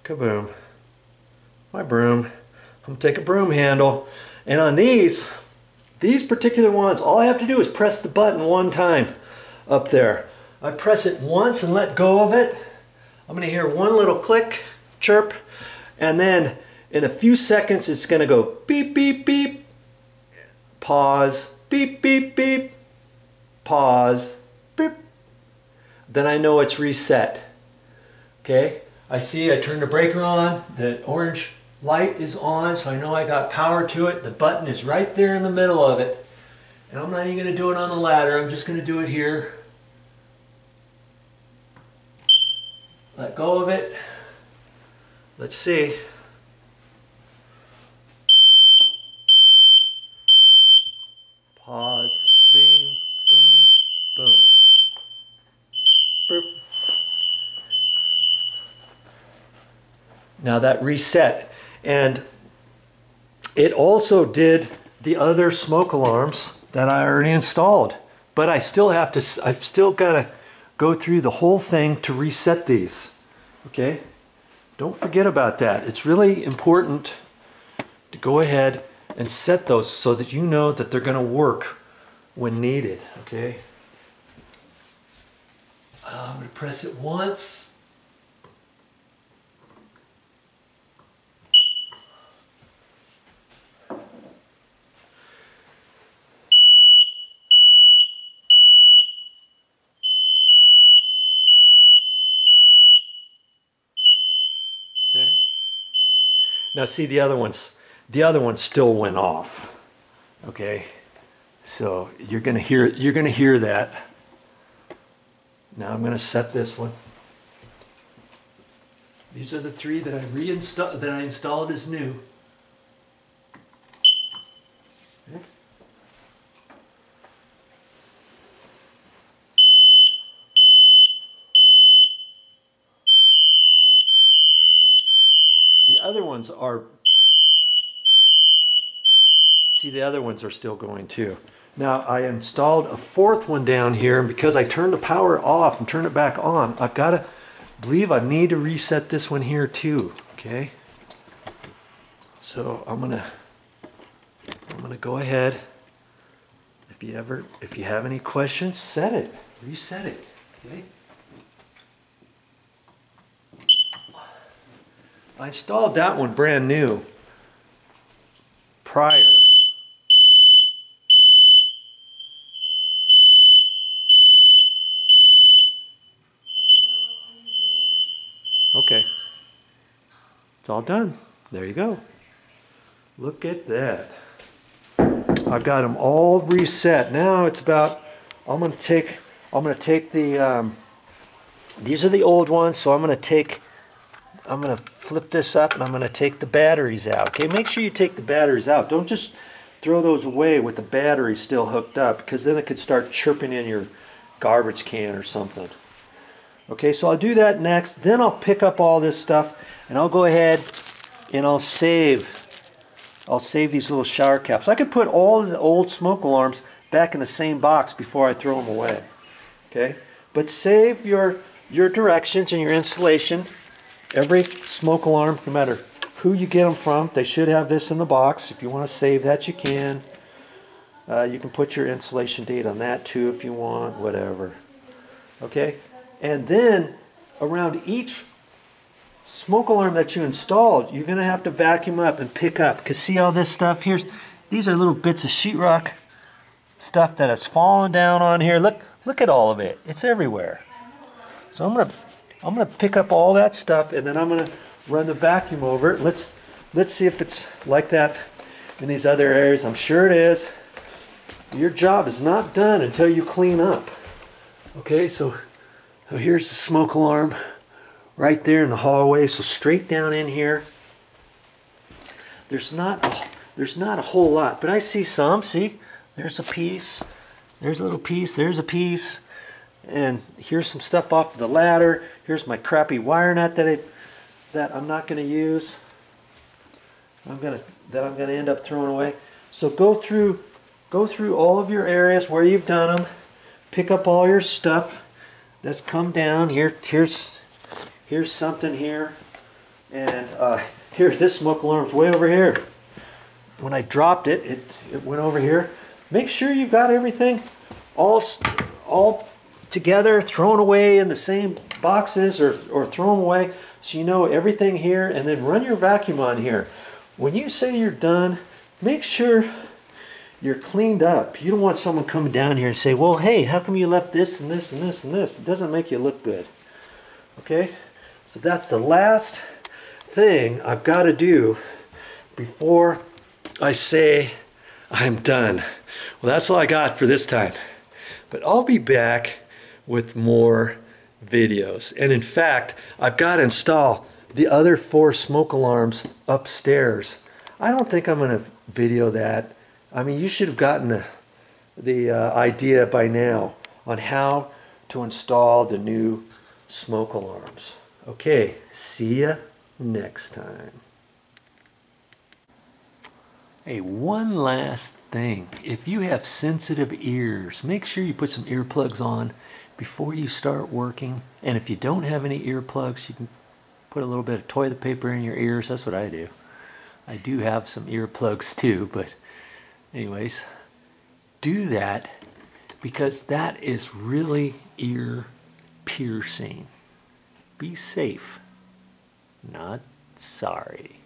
Kaboom. My broom. I'm going to take a broom handle. And on these particular ones, all I have to do is press the button one time up there. I press it once and let go of it. I'm going to hear one little click, chirp, and then in a few seconds it's going to go beep, beep, beep, pause, beep, beep, beep, pause, beep. Then I know it's reset. Okay, I see I turned the breaker on, the orange light is on, so I know I got power to it. The button is right there in the middle of it. And I'm not even going to do it on the ladder, I'm just going to do it here. Let go of it. Let's see. Pause, beam, boom, boom. Boop. Now that reset, and it also did the other smoke alarms that I already installed, but I've still got to go through the whole thing to reset these. Okay, don't forget about that. It's really important to go ahead and set those so that you know that they're going to work when needed. Okay, I'm going to press it once. Okay. Now see the other ones still went off. Okay. So you're gonna hear that. Now I'm gonna set this one. These are the three that I installed as new. Okay. The other ones are, see, the other ones are still going too. Now I installed a fourth one down here, and because I turned the power off and turned it back on, I've got to believe I need to reset this one here too. Okay. So I'm gonna go ahead. If you have any questions, set it, reset it. Okay. I installed that one brand new prior. Okay, it's all done. There you go. Look at that. I've got them all reset. Now it's about, I'm going to take the, these are the old ones, so I'm going to flip this up and I'm going to take the batteries out. Okay, make sure you take the batteries out. Don't just throw those away with the battery still hooked up, because then it could start chirping in your garbage can or something. Okay, so I'll do that next. Then I'll pick up all this stuff and I'll go ahead and I'll save these little shower caps. I could put all of the old smoke alarms back in the same box before I throw them away. Okay, but save your directions and your installation. Every smoke alarm, no matter who you get them from, they should have this in the box. If you want to save that, you can. You can put your installation date on that too if you want, whatever. Okay, and then around each smoke alarm that you installed, you're going to have to vacuum up and pick up. Because see all this stuff here? These are little bits of sheetrock stuff that has fallen down on here. Look at all of it. It's everywhere. So I'm gonna pick up all that stuff and then I'm gonna run the vacuum over it. Let's see if it's like that in these other areas. I'm sure it is. Your job is not done until you clean up. Okay, so here's the smoke alarm right there in the hallway. So straight down in here. There's not a whole lot, but I see some. See, there's a piece. There's a little piece. There's a piece. And here's some stuff off of the ladder. Here's my crappy wire nut that I'm not going to use. I'm gonna end up throwing away. So go through all of your areas where you've done them. Pick up all your stuff that's come down. Here's something here. And here, this smoke alarm's way over here. When I dropped it, it went over here. Make sure you've got everything all together, thrown away in the same boxes, or throw them away so you know everything here, and then run your vacuum on here. When you say you're done, make sure you're cleaned up. You don't want someone coming down here and say, well, hey, how come you left this and this and this and this? It doesn't make you look good. Okay? So that's the last thing I've got to do before I say I'm done. Well, that's all I got for this time. But I'll be back with more videos. And in fact, I've got to install the other 4 smoke alarms upstairs. I don't think I'm going to video that. I mean, you should have gotten the idea by now on how to install the new smoke alarms. Okay, see ya next time. Hey, one last thing. If you have sensitive ears, make sure you put some earplugs on before you start working. And if you don't have any earplugs, you can put a little bit of toilet paper in your ears. That's what I do. I do have some earplugs too, but anyways, do that because that is really ear piercing. Be safe, not sorry.